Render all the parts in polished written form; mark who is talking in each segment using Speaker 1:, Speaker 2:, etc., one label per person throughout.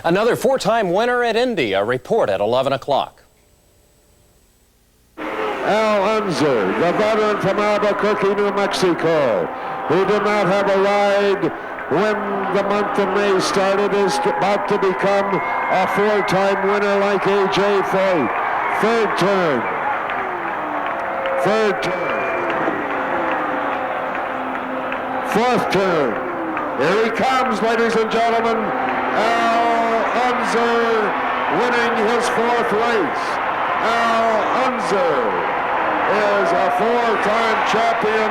Speaker 1: Another four-time winner at Indy. A report at 11 o'clock.
Speaker 2: Al Unser, the veteran from Albuquerque, New Mexico, who did not have a ride when the month of May started, is about to become a four-time winner like A.J. Foyt. Third turn. Fourth turn. Here he comes, ladies and gentlemen. Al Unser winning his fourth race. Al Unser is a four-time champion.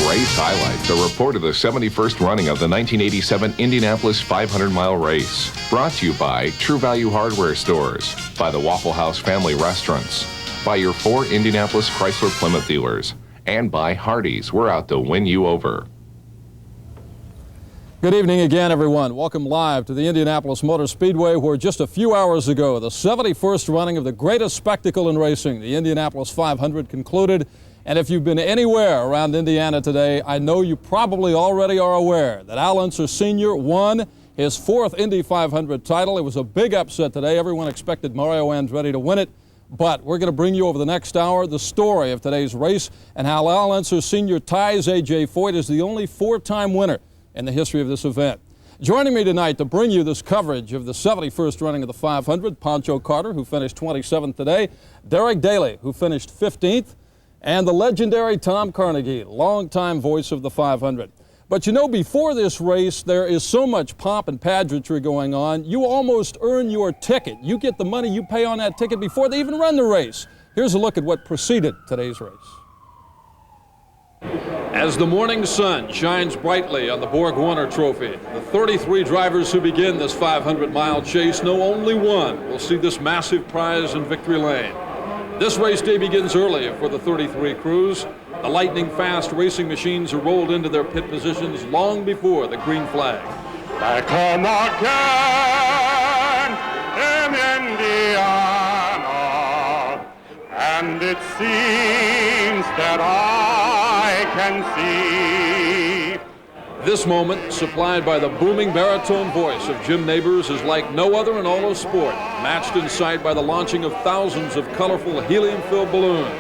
Speaker 3: Race highlights, a report of the 71st running of the 1987 Indianapolis 500-mile race. Brought to you by True Value Hardware Stores, by the Waffle House Family Restaurants, by your 4 Indianapolis Chrysler Plymouth dealers, and by Hardee's. We're out to win you over.
Speaker 4: Good evening again, everyone. Welcome live to the Indianapolis Motor Speedway, where just a few hours ago, the 71st running of the greatest spectacle in racing, the Indianapolis 500, concluded. And if you've been anywhere around Indiana today, I know you probably already are aware that Al Unser Sr. won his 4th Indy 500 title. It was a big upset today. Everyone expected Mario Andretti to win it. But we're going to bring you over the next hour the story of today's race and how Al Unser Sr. ties A.J. Foyt as the only 4-time winner in the history of this event. Joining me tonight to bring you this coverage of the 71st running of the 500, Pancho Carter, who finished 27th today, Derek Daly, who finished 15th, and the legendary Tom Carnegie, longtime voice of the 500. But you know, before this race, there is so much pomp and pageantry going on, you almost earn your ticket. You get the money you pay on that ticket before they even run the race. Here's a look at what preceded today's race. As the morning sun shines brightly on the Borg Warner Trophy, the 33 drivers who begin this 500-mile chase know only one will see this massive prize in victory lane. This race day begins early for the 33 crews. The lightning-fast racing machines are rolled into their pit positions long before the green flag.
Speaker 2: I come again in Indiana, and it seems that I can see.
Speaker 4: This moment, supplied by the booming baritone voice of Jim Nabors, is like no other in all of sport, matched in sight by the launching of thousands of colorful helium-filled balloons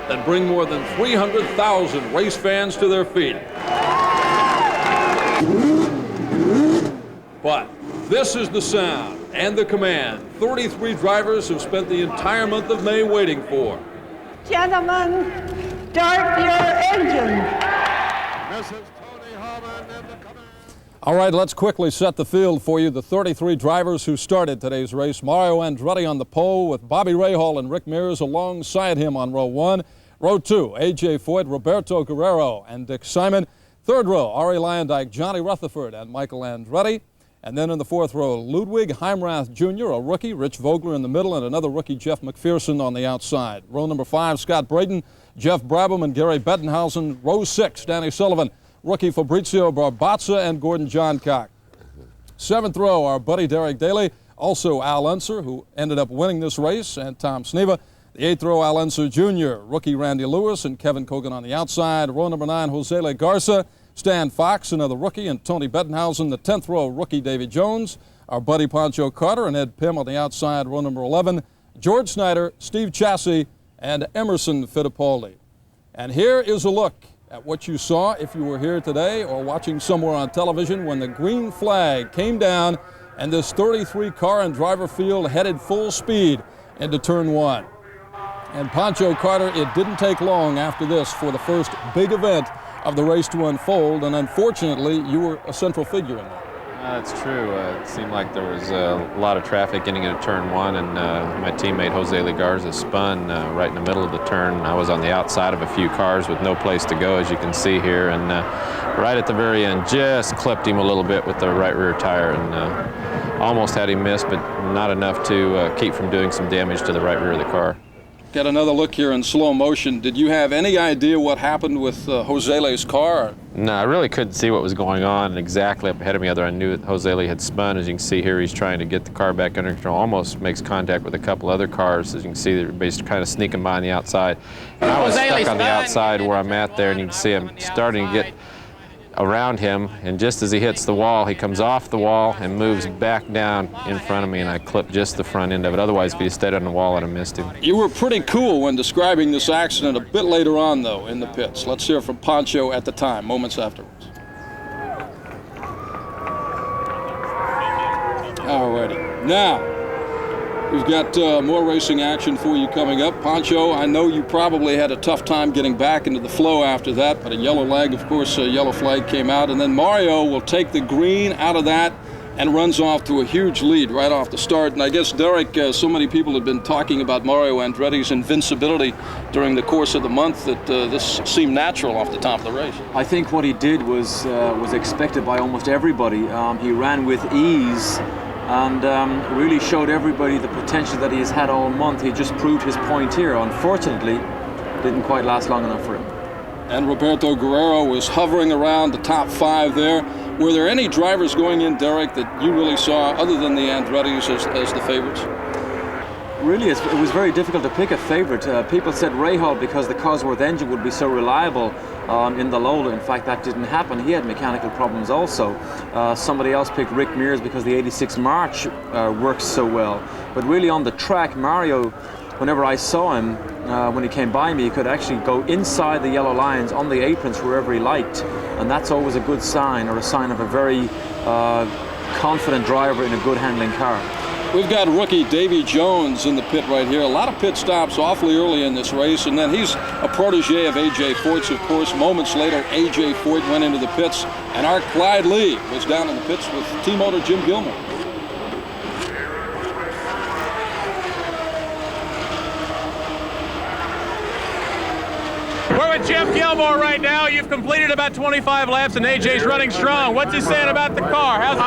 Speaker 4: that bring more than 300,000 race fans to their feet. But this is the sound and the command 33 drivers have spent the entire month of May waiting for.
Speaker 5: Gentlemen, start your engine.
Speaker 4: All right, let's quickly set the field for you. The 33 drivers who started today's race. Mario Andretti on the pole with Bobby Rahal and Rick Mears alongside him on row 1. Row 2, A.J. Foyt, Roberto Guerrero, and Dick Simon. Third row, Arie Luyendyk, Johnny Rutherford, and Michael Andretti. And then in the fourth row, Ludwig Heimrath Jr., a rookie, Rich Vogler in the middle, and another rookie, Jeff McPherson, on the outside. Row number 5, Scott Braden, Jeff Brabham, and Gary Bettenhausen. Row 6, Danny Sullivan, rookie Fabrizio Barbazza, and Gordon Johncock. Seventh row, our buddy Derek Daly, also Al Unser, who ended up winning this race, and Tom Sneva. The eighth row, Al Unser Jr., rookie Randy Lewis, and Kevin Cogan on the outside. Row number 9, Jose Legarza, Stan Fox, another rookie, and Tony Bettenhausen. The 10th row, rookie Davy Jones, our buddy Pancho Carter, and Ed Pym on the outside. Row number 11, George Snyder, Steve Chassie, and Emerson Fittipaldi. And here is a look at what you saw if you were here today or watching somewhere on television when the green flag came down and this 33 car and driver field headed full speed into turn 1. And Pancho Carter, it didn't take long after this for the first big event of the race to unfold, and unfortunately you were a central figure in that.
Speaker 6: That's true. It seemed like there was a lot of traffic getting into turn 1, and my teammate Jose Legarza spun right in the middle of the turn. I was on the outside of a few cars with no place to go, as you can see here, and right at the very end just clipped him a little bit with the right rear tire, and almost had him miss, but not enough to keep from doing some damage to the right rear of the car.
Speaker 4: Get another look here in slow motion. Did you have any idea what happened with Josele's car?
Speaker 6: No, I really couldn't see what was going on exactly up ahead of me, other I knew that Josele had spun. As you can see here, he's trying to get the car back under control, almost makes contact with a couple other cars. As you can see, they're basically kind of sneaking by on the outside. And I was stuck on the outside where I'm at there, and you can see I'm starting to get around him, and just as he hits the wall, he comes off the wall and moves back down in front of me, and I clip just the front end of it. Otherwise, if he stayed on the wall, I'd have missed him.
Speaker 4: You were pretty cool when describing this accident a bit later on, though, in the pits. Let's hear from Pancho at the time, moments afterwards. All righty. Now, we've got more racing action for you coming up. Pancho, I know you probably had a tough time getting back into the flow after that, but a yellow leg, of course, a yellow flag came out, and then Mario will take the green out of that and runs off to a huge lead right off the start. And I guess, Derek, so many people have been talking about Mario Andretti's invincibility during the course of the month that this seemed natural off the top of the race.
Speaker 7: I think what he did was expected by almost everybody. He ran with ease and really showed everybody the potential that he has had all month. He just proved his point here. Unfortunately, didn't quite last long enough for him.
Speaker 4: And Roberto Guerrero was hovering around the top 5 there. Were there any drivers going in, Derek, that you really saw, other than the Andretti's, as the favorites?
Speaker 7: Really, it was very difficult to pick a favorite. People said Rahal because the Cosworth engine would be so reliable in the Lola. In fact, that didn't happen. He had mechanical problems also. Somebody else picked Rick Mears because the 86 March works so well. But really on the track, Mario, whenever I saw him, when he came by me, he could actually go inside the yellow lines on the aprons wherever he liked. And that's always a good sign, or a sign of a very confident driver in a good handling car.
Speaker 4: We've got rookie Davy Jones in the pit right here. A lot of pit stops awfully early in this race, and then he's a protege of A.J. Foyt's, of course. Moments later, A.J. Foyt went into the pits, and our Clyde Lee was down in the pits with team owner Jim Gilmore.
Speaker 8: We're with Jim Gilmore right now. You've completed about 25 laps, and AJ's running strong. What's he saying about the car? How's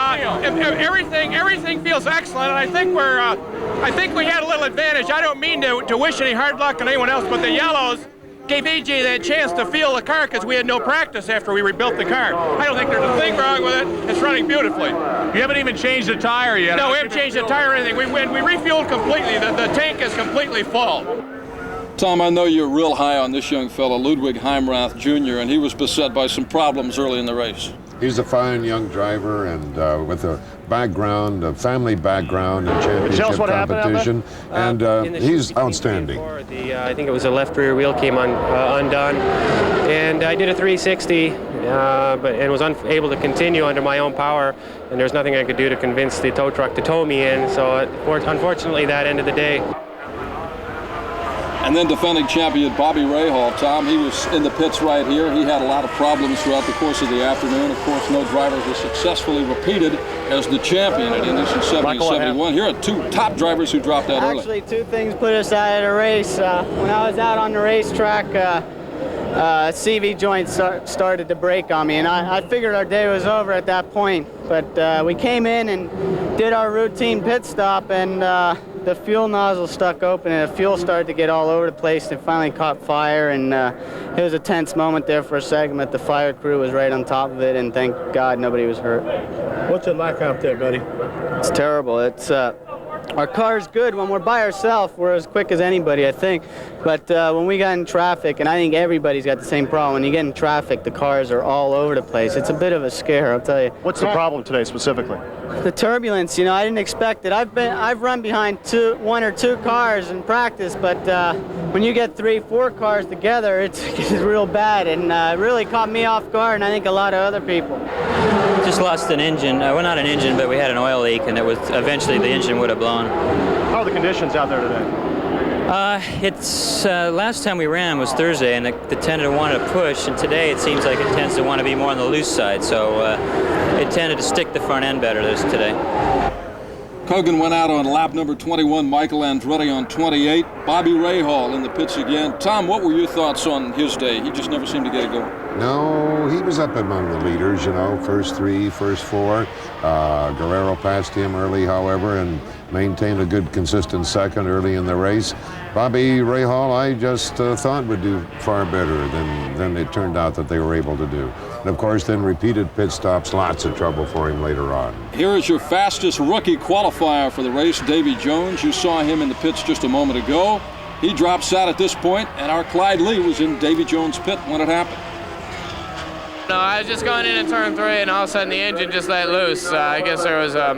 Speaker 8: it feel?
Speaker 9: Everything feels excellent, and I think we had a little advantage. I don't mean to wish any hard luck on anyone else, but the yellows gave AJ that chance to feel the car because we had no practice after we rebuilt the car. I don't think there's a thing wrong with it. It's running beautifully.
Speaker 8: You haven't even changed the tire yet.
Speaker 9: No, we haven't changed the tire or anything. We refueled completely. The tank is completely full.
Speaker 4: Tom, I know you're real high on this young fellow, Ludwig Heimrath Jr., and he was beset by some problems early in the race.
Speaker 2: He's a fine young driver, and with a background, a family background in championship competition, and he's outstanding.
Speaker 10: I think it was a left rear wheel came undone, and I did a 360, and was unable to continue under my own power, and there's nothing I could do to convince the tow truck to tow me in, so unfortunately that ended the day.
Speaker 4: And then defending champion Bobby Rahal, Tom, he was in the pits right here. He had a lot of problems throughout the course of the afternoon. Of course, no driver has successfully repeated as the champion at Indy since 70-71. Here are 2 top drivers who dropped out early.
Speaker 11: Actually, 2 things put us out of the race. When I was out on the racetrack, CV joint started to break on me, and I figured our day was over at that point. But we came in and did our routine pit stop, and the fuel nozzle stuck open, and the fuel started to get all over the place, and finally caught fire, and it was a tense moment there for a second, but the fire crew was right on top of it, and thank God nobody was hurt.
Speaker 12: What's it like out there, buddy?
Speaker 11: It's terrible. It's our car's good. When we're by ourselves, we're as quick as anybody, I think. But when we got in traffic, and I think everybody's got the same problem, when you get in traffic, the cars are all over the place. It's a bit of a scare, I'll tell you.
Speaker 12: What's the problem today specifically?
Speaker 11: The turbulence, you know, I didn't expect it. I've run behind 1 or 2 cars in practice, but when you get 3, 4 cars together, it's real bad, and really caught me off guard, and I think a lot of other people.
Speaker 13: Just lost an engine. Well, not an engine, but we had an oil leak, and it was eventually the engine would have blown.
Speaker 12: How are the conditions out there today?
Speaker 13: It's last time we ran was Thursday, and it tended to want to push, and today it seems like it tends to want to be more on the loose side, so it tended to stick the front end better today.
Speaker 4: Kogan went out on lap number 21, Michael Andretti on 28, Bobby Rahal in the pits again. Tom, what were your thoughts on his day? He just never seemed to get it going.
Speaker 2: No, he was up among the leaders, you know, first 3, first 4. Guerrero passed him early, however, and maintained a good, consistent second early in the race. Bobby Rahal, I just thought would do far better than it turned out that they were able to do. And of course, then repeated pit stops, lots of trouble for him later on.
Speaker 4: Here is your fastest rookie qualifier for the race, Davy Jones. You saw him in the pits just a moment ago. He drops out at this point, and our Clyde Lee was in Davy Jones' pit when it happened.
Speaker 14: No, I was just going into turn 3, and all of a sudden the engine just let loose. I guess there was I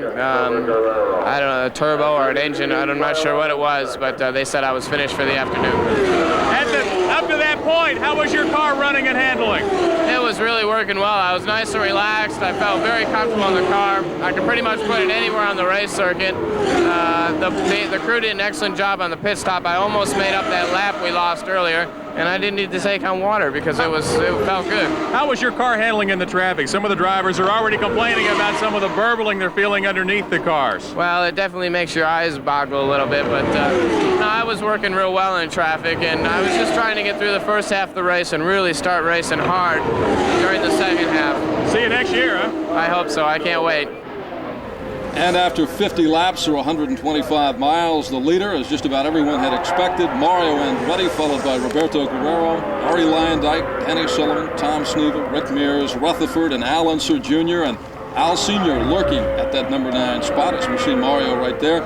Speaker 14: don't know, a turbo or an engine. I'm not sure what it was, but they said I was finished for the afternoon.
Speaker 8: Up to that point, how was your car running and handling?
Speaker 14: It was really working well. I was nice and relaxed. I felt very comfortable in the car. I could pretty much put it anywhere on the race circuit. The crew did an excellent job on the pit stop. I almost made up that lap we lost earlier, and I didn't need to take on water because it felt good.
Speaker 8: How was your car handling in the traffic? Some of the drivers are already complaining about some of the burbling they're feeling underneath the cars.
Speaker 14: Well, it definitely makes your eyes boggle a little bit, but no, I was working real well in traffic, and I was just trying to get through the first half of the race and really start racing hard during the second half.
Speaker 8: See you next year, huh?
Speaker 14: I hope so. I can't wait.
Speaker 4: And after 50 laps or 125 miles, the leader, as just about everyone had expected, Mario Andretti, followed by Roberto Guerrero, Ari Lyondike, Danny Sullivan, Tom Sneevil, Rick Mears, Rutherford, and Al Unser Jr., and Al Sr. lurking at that number 9 spot, as we see Mario right there.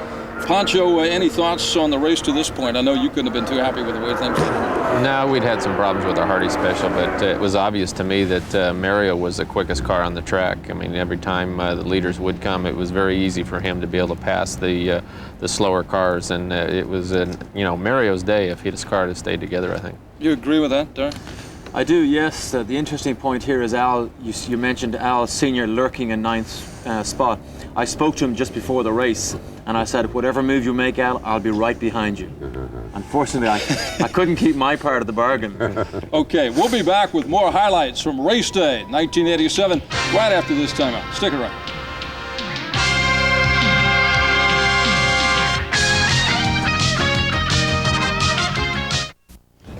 Speaker 4: Pancho, any thoughts on the race to this point? I know you couldn't have been too happy with the way things went.
Speaker 6: No, we'd had some problems with our Hardy Special, but it was obvious to me that Mario was the quickest car on the track. I mean, every time the leaders would come, it was very easy for him to be able to pass the slower cars, and it was, Mario's day if his car had stayed together, I think.
Speaker 4: You agree with that, Darren?
Speaker 7: I do, yes. The interesting point here is Al, you mentioned Al Sr. lurking in 9th spot. I spoke to him just before the race, and I said, whatever move you make, Al, I'll be right behind you. Unfortunately, I couldn't keep my part of the bargain.
Speaker 4: Okay, we'll be back with more highlights from race day 1987 right after this timeout. Stick around.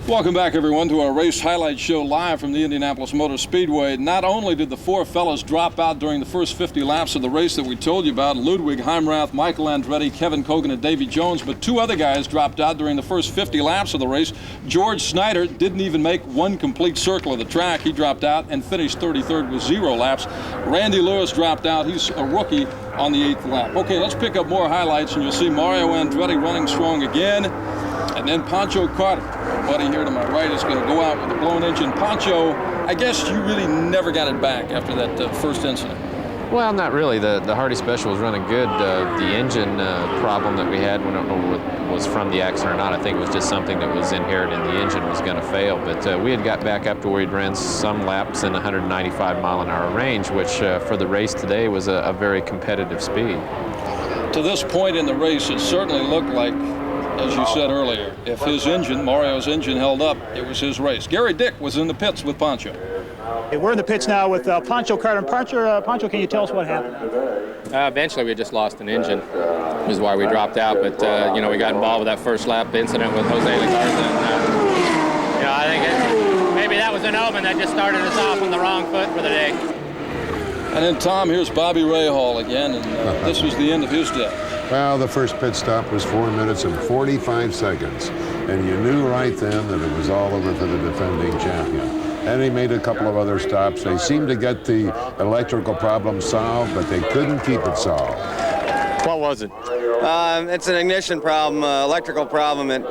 Speaker 4: Welcome back, everyone, to our race highlight show live from the Indianapolis Motor Speedway. Not only did the 4 fellas drop out during the first 50 laps of the race that we told you about, Ludwig Heimrath, Michael Andretti, Kevin Kogan, and Davy Jones, but 2 other guys dropped out during the first 50 laps of the race. George Snyder didn't even make one complete circle of the track. He dropped out and finished 33rd with 0 laps. Randy Lewis dropped out. He's a rookie on the 8th lap. Okay, let's pick up more highlights, and you'll see Mario Andretti running strong again. And then Pancho Carter, our buddy here to my right, is going to go out with a blown engine. Pancho, I guess you really never got it back after that first incident.
Speaker 6: Well, not really. The Hardy Special was running good. The engine problem that we had, we don't know what was from the accident or not. I think it was just something that was inherent in the engine was going to fail. But we had got back up to where we'd ran some laps in the 195-mile-an-hour range, which for the race today was a very competitive speed.
Speaker 4: To this point in the race, it certainly looked like, as you said earlier, if his engine, Mario's engine, held up, it was his race. Gary Dick was in the pits with Pancho.
Speaker 12: Hey, we're in the pits now with Pancho Carter. Pancho, can you tell us what happened?
Speaker 15: Eventually, we just lost an engine, is why we dropped out. But, we got involved with that first lap incident with Jose Legarza. And, I think maybe that was an omen that just started us off on the wrong foot for the day.
Speaker 4: And then, Tom, here's Bobby Rahal again, and this was the end of his day.
Speaker 2: Well, the first pit stop was 4 minutes and 45 seconds, and you knew right then that it was all over for the defending champion. And he made a couple of other stops. They seemed to get the electrical problem solved, but they couldn't keep it solved.
Speaker 15: What was it?
Speaker 16: It's an ignition problem, electrical problem. And,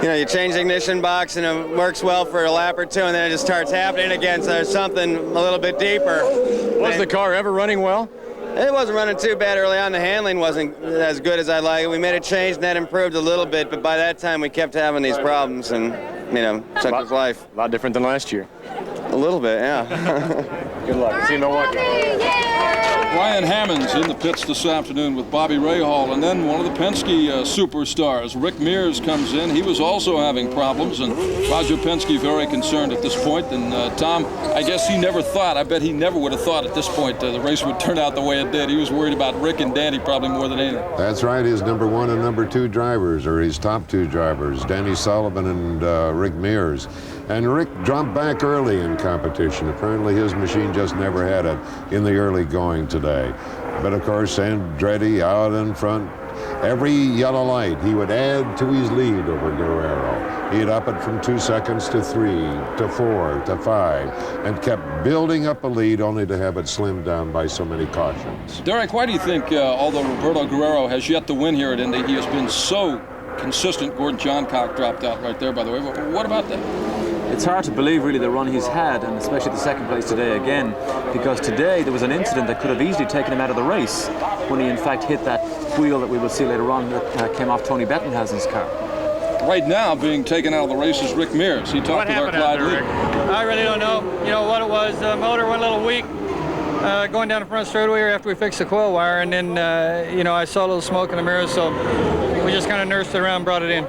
Speaker 16: you change the ignition box and it works well for a lap or 2, and then it just starts happening again, so there's something a little bit deeper.
Speaker 15: Was the car ever running well?
Speaker 16: It wasn't running too bad early on. The handling wasn't as good as I'd like. We made a change, and that improved a little bit, but by that time we kept having these problems, and, such was life.
Speaker 15: A lot different than last year.
Speaker 16: A little bit, yeah.
Speaker 15: Good luck. See you in Milwaukee.
Speaker 4: Ryan Hammond's in the pits this afternoon with Bobby Rahal, and then one of the Penske superstars, Rick Mears, comes in. He was also having problems, and Roger Penske very concerned at this point. And Tom, I guess he never thought, I bet he never would have thought at this point the race would turn out the way it did. He was worried about Rick and Danny probably more than anything.
Speaker 2: That's right. His number 1 and number 2 drivers, or his top 2 drivers, Danny Sullivan and Rick Mears. And Rick dropped back early in competition. Apparently his machine just never had it in the early going today. But of course, Andretti out in front. Every yellow light, he would add to his lead over Guerrero. He'd up it from 2 seconds to 3, to 4, to 5, and kept building up a lead only to have it slimmed down by so many cautions.
Speaker 4: Derek, why do you think, although Roberto Guerrero has yet to win here at Indy, he has been so consistent? Gordon Johncock dropped out right there, by the way. But what about that?
Speaker 7: It's hard to believe, really, the run he's had, and especially the second place today again, because today there was an incident that could have easily taken him out of the race when he, in fact, hit that wheel that we will see later on that came off Tony Bettenhausen's car.
Speaker 4: Right now, being taken out of the race is Rick Mears. He talked to our Clyde leader.
Speaker 17: I really don't know. You know what it was. The motor went a little weak going down the front straightaway after we fixed the coil wire, and then you know, I saw a little smoke in the mirrors, so we just kind of nursed it around and brought it in.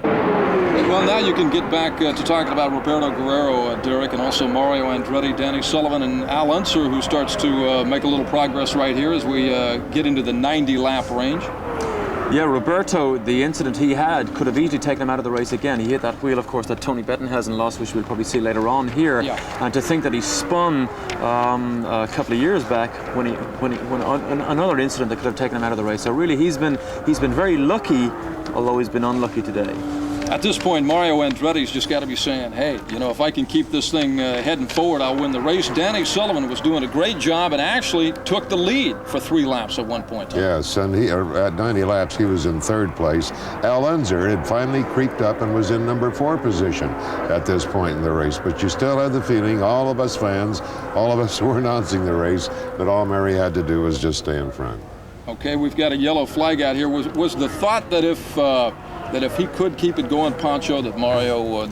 Speaker 4: Well, now you can get back to talking about Roberto Guerrero, Derek, and also Mario Andretti, Danny Sullivan, and Al Unser, who starts to make a little progress right here as we get into the 90-lap range.
Speaker 7: Yeah, Roberto, the incident he had could have easily taken him out of the race again. He hit that wheel, of course, that Tony Bettenhausen lost, which we'll probably see later on here. Yeah. And to think that he spun a couple of years back when another incident that could have taken him out of the race. So really, he's been very lucky, although he's been unlucky today.
Speaker 4: At this point, Mario Andretti's just got to be saying, hey, you know, if I can keep this thing heading forward, I'll win the race. Danny Sullivan was doing a great job and actually took the lead for 3 laps at one point.
Speaker 2: Yes, and he, at 90 laps, he was in 3rd place. Al Unser had finally creeped up and was in number 4 position at this point in the race. But you still had the feeling, all of us fans, all of us who were announcing the race, that all Mary had to do was just stay in front.
Speaker 4: Okay, we've got a yellow flag out here. Was the thought that if he could keep it going, Pancho, that Mario,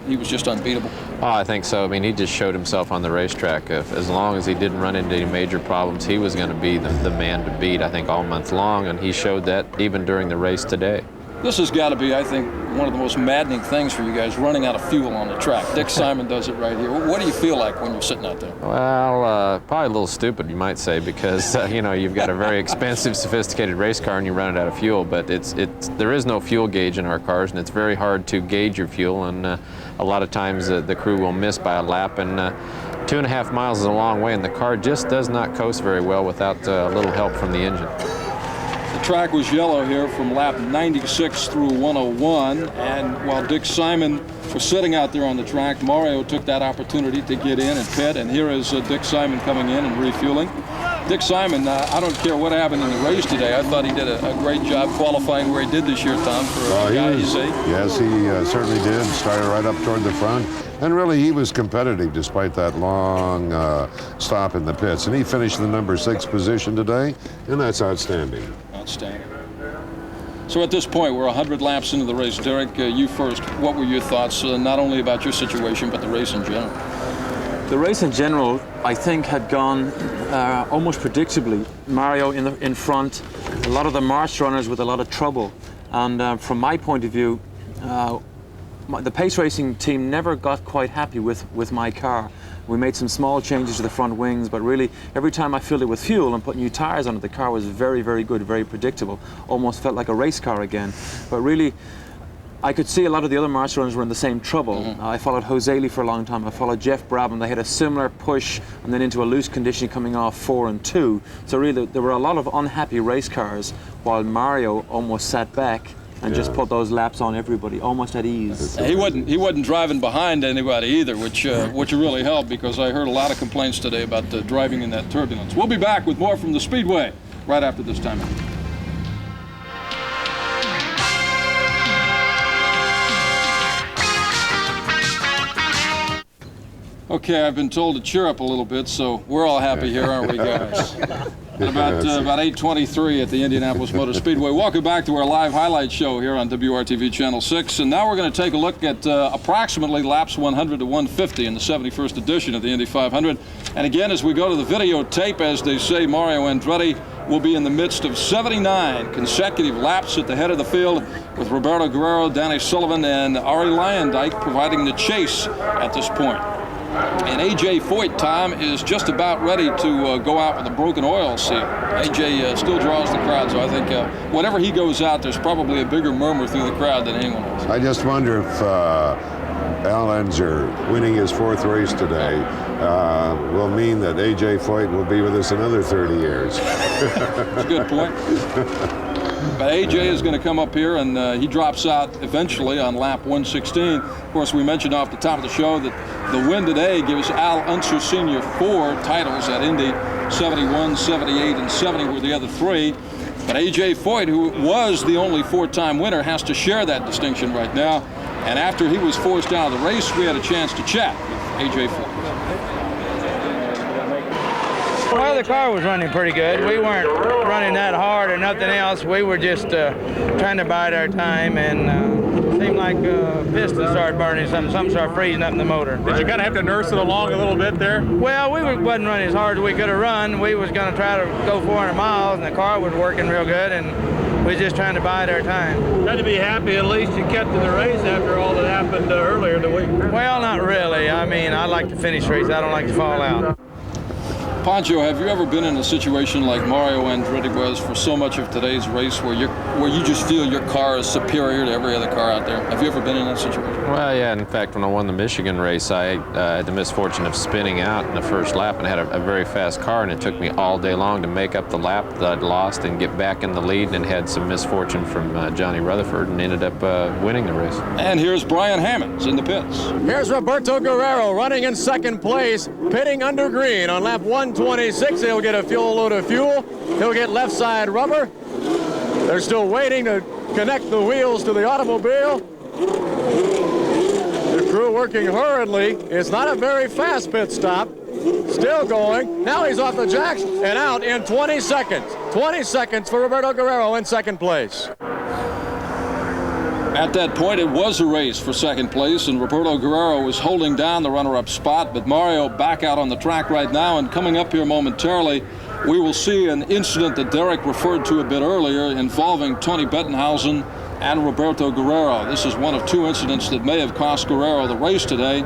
Speaker 4: he was just unbeatable?
Speaker 6: Oh, I think so. I mean, he just showed himself on the racetrack. As long as he didn't run into any major problems, he was going to be the man to beat, I think, all month long, and he showed that even during the race today.
Speaker 4: This has got to be, I think, one of the most maddening things for you guys, running out of fuel on the track. Dick Simon does it right here. What do you feel like when you're sitting out there?
Speaker 6: Well, probably a little stupid, you might say, because you know, you've got a very expensive, sophisticated race car and you run it out of fuel. But there is no fuel gauge in our cars, and it's very hard to gauge your fuel. And a lot of times the crew will miss by a lap. And 2.5 miles is a long way, and the car just does not coast very well without a little help from the engine.
Speaker 4: The track was yellow here from lap 96 through 101, and while Dick Simon was sitting out there on the track, Mario took that opportunity to get in and pit, and here is Dick Simon coming in and refueling. Dick Simon, I don't care what happened in the race today. I thought he did a great job qualifying where he did this year, Tom, for a guy you see.
Speaker 2: Yes, he certainly did. Started right up toward the front. And really, he was competitive despite that long stop in the pits. And he finished the number 6 position today, and that's outstanding.
Speaker 4: Outstanding. So at this point, we're 100 laps into the race. Derek, you first. What were your thoughts, not only about your situation, but the race in general?
Speaker 7: The race in general, I think, had gone almost predictably. Mario in front, a lot of the March runners with a lot of trouble. And from my point of view, the pace racing team never got quite happy with my car. We made some small changes to the front wings, but really every time I filled it with fuel and put new tires on it, the car was very, very good, very predictable. Almost felt like a race car again. But really, I could see a lot of the other March runners were in the same trouble. I followed Jose Lee for a long time. I followed Jeff Brabham. They had a similar push and then into a loose condition coming off 4 and 2. So really, there were a lot of unhappy race cars, while Mario almost sat back and just put those laps on everybody, almost at ease.
Speaker 4: He wasn't driving behind anybody either, which really helped, because I heard a lot of complaints today about driving in that turbulence. We'll be back with more from the Speedway right after this time. Okay, I've been told to cheer up a little bit, so we're all happy here, aren't we, guys? At about 8:23 at the Indianapolis Motor Speedway. Welcome back to our live highlight show here on WRTV Channel 6. And now we're going to take a look at approximately laps 100 to 150 in the 71st edition of the Indy 500. And again, as we go to the videotape, as they say, Mario Andretti will be in the midst of 79 consecutive laps at the head of the field, with Roberto Guerrero, Danny Sullivan, and Arie Luyendyk providing the chase at this point. And A.J. Foyt, Tom, is just about ready to go out with a broken oil seal. A.J. Still draws the crowd, so I think whenever he goes out, there's probably a bigger murmur through the crowd than anyone else.
Speaker 2: I just wonder if Al Unser winning his 4th race today will mean that A.J. Foyt will be with us another 30 years.
Speaker 4: That's a good point. But AJ is going to come up here, and he drops out eventually on lap 116. Of course, we mentioned off the top of the show that the win today gives Al Unser Sr. 4 titles at Indy. 71, 78, and 70 were the other 3. But AJ Foyt, who was the only 4-time winner, has to share that distinction right now. And after he was forced out of the race, we had a chance to chat with AJ Foyt.
Speaker 18: Well, the car was running pretty good. We weren't running that hard or nothing else. We were just trying to bide our time, and it seemed like piston started burning, something started freezing up in the motor.
Speaker 8: Did you kind of have to nurse it along a little bit there?
Speaker 18: Well, we wasn't running as hard as we could have run. We was going to try to go 400 miles, and the car was working real good, and we was just trying to bide our time.
Speaker 8: You had to be happy at least you kept in the race after all that happened earlier in the week.
Speaker 18: Well, not really. I mean, I like to finish races. I don't like to fall out.
Speaker 4: Pancho, have you ever been in a situation like Mario Andretti was for so much of today's race where you just feel your car is superior to every other car out there? Have you ever been in that situation?
Speaker 6: Well, yeah. In fact, when I won the Michigan race, I had the misfortune of spinning out in the first lap and had a very fast car, and it took me all day long to make up the lap that I'd lost and get back in the lead, and had some misfortune from Johnny Rutherford and ended up winning the race.
Speaker 4: And here's Brian Hammonds in the pits.
Speaker 19: Here's Roberto Guerrero running in second place, pitting under green on lap 126. He'll get a load of fuel. He'll get left side rubber. They're still waiting to connect the wheels to the automobile. The crew working hurriedly. It's not a very fast pit stop. Still going. Now he's off the jacks and out in 20 seconds. 20 seconds for Roberto Guerrero in second place.
Speaker 4: At that point, it was a race for second place, and Roberto Guerrero was holding down the runner-up spot, but Mario back out on the track right now, and coming up here momentarily, we will see an incident that Derek referred to a bit earlier involving Tony Bettenhausen and Roberto Guerrero. This is one of 2 incidents that may have cost Guerrero the race today,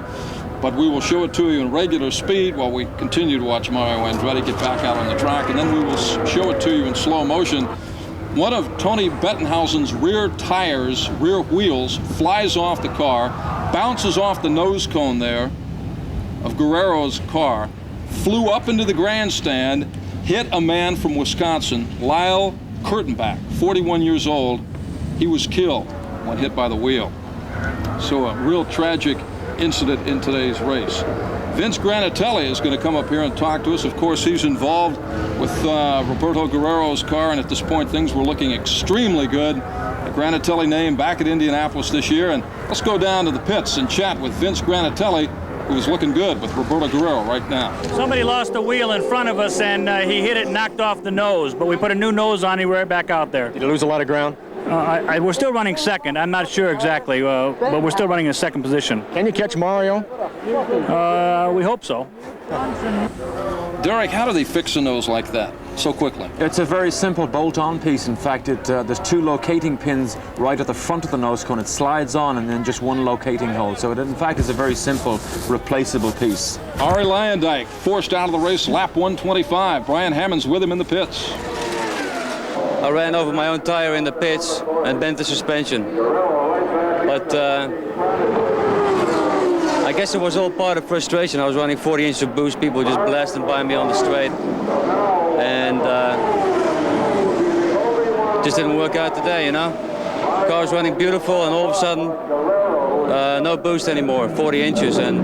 Speaker 4: but we will show it to you in regular speed while we continue to watch Mario Andretti get back out on the track, and then we will show it to you in slow motion. One of Tony Bettenhausen's rear tires, rear wheels, flies off the car, bounces off the nose cone there of Guerrero's car, flew up into the grandstand, hit a man from Wisconsin, Lyle Kurtenbach, 41 years old. He was killed when hit by the wheel. So a real tragic incident in today's race. Vince Granatelli is going to come up here and talk to us. Of course, he's involved with Roberto Guerrero's car, and at this point, things were looking extremely good. The Granatelli name back at Indianapolis this year, and let's go down to the pits and chat with Vince Granatelli, who is looking good with Roberto Guerrero right now.
Speaker 20: Somebody lost the wheel in front of us, and he hit it and knocked off the nose, but we put a new nose on him right back out there.
Speaker 19: Did he lose a lot of ground?
Speaker 20: We're still running second. I'm not sure exactly, but we're still running in second position.
Speaker 19: Can you catch Mario?
Speaker 20: We hope so.
Speaker 4: Derek, how do they fix a nose like that so quickly?
Speaker 7: It's a very simple bolt-on piece. In fact, there's 2 locating pins right at the front of the nose cone. It slides on and then just 1 locating hole. So it, in fact, is a very simple, replaceable piece.
Speaker 4: Ari Lyondike forced out of the race, lap 125. Brian Hammonds with him in the pits.
Speaker 21: I ran over my own tire in the pits and bent the suspension. But I guess it was all part of frustration. I was running 40 inches of boost, people just blasting by me on the straight. And just didn't work out today, you know? The car was running beautiful, and all of a sudden, no boost anymore, 40 inches. And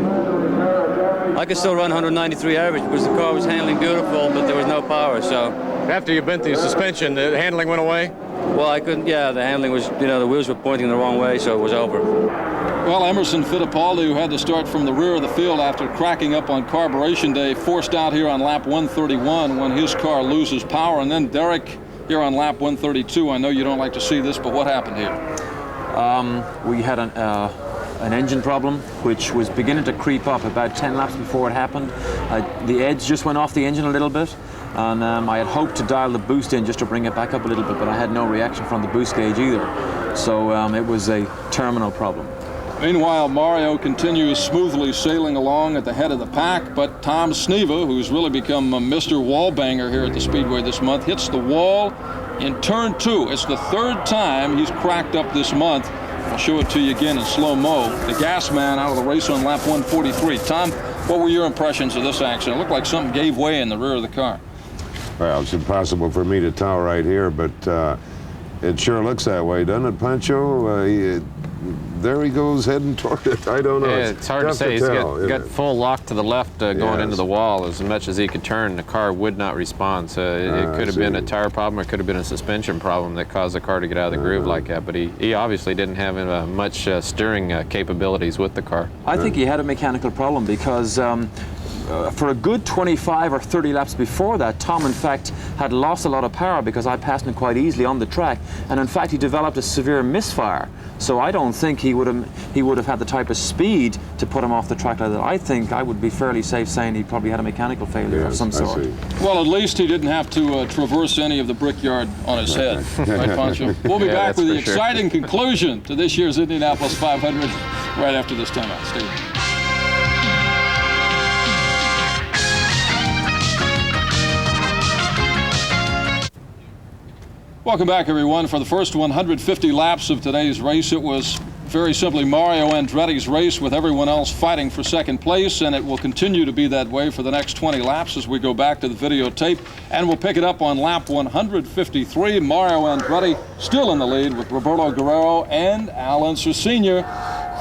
Speaker 21: I could still run 193 average because the car was handling beautiful, but there was no power, so.
Speaker 19: After you bent the suspension, the handling went away?
Speaker 21: Well, I couldn't, yeah, the handling was, you know, the wheels were pointing the wrong way, so it was over.
Speaker 4: Well, Emerson Fittipaldi, who had to start from the rear of the field after cracking up on carburation day, forced out here on lap 131 when his car loses power. And then Derek here on lap 132. I know you don't like to see this, but what happened here?
Speaker 7: We had an engine problem, which was beginning to creep up about 10 laps before it happened. The edge just went off the engine a little bit. And I had hoped to dial the boost in just to bring it back up a little bit, but I had no reaction from the boost gauge either. So it was a terminal problem.
Speaker 4: Meanwhile, Mario continues smoothly sailing along at the head of the pack, but Tom Sneva, who's really become a Mr. Wallbanger here at the Speedway this month, hits the wall in turn 2. It's the 3rd time he's cracked up this month. I'll show it to you again in slow-mo. The gas man out of the race on lap 143. Tom, what were your impressions of this accident? It looked like something gave way in the rear of the car.
Speaker 2: Well, it's impossible for me to tell right here, but It sure looks that way, doesn't it, Pancho? There he goes heading toward it. I don't know.
Speaker 6: Yeah, it's hard to say. He's got full lock to the left going into the wall. As much as he could turn, the car would not respond. So it could have been a tire problem, or it could have been a suspension problem that caused the car to get out of the groove like that. But he obviously didn't have much steering capabilities with the car.
Speaker 7: I think he had a mechanical problem because for a good 25 or 30 laps before that, Tom, in fact, had lost a lot of power because I passed him quite easily on the track, and in fact, he developed a severe misfire. So I don't think he would have had the type of speed to put him off the track like that. I think I would be fairly safe saying he probably had a mechanical failure of some sort.
Speaker 4: Well, at least he didn't have to traverse any of the brickyard on his head, right, Pancho? We'll be back with the exciting conclusion to this year's Indianapolis 500 right after this timeout. Stay with us. Welcome back, everyone. For the first 150 laps of today's race, it was very simply Mario Andretti's race with everyone else fighting for second place, and it will continue to be that way for the next 20 laps as we go back to the videotape. And we'll pick it up on lap 153. Mario Andretti still in the lead with Roberto Guerrero and Al Unser Sr.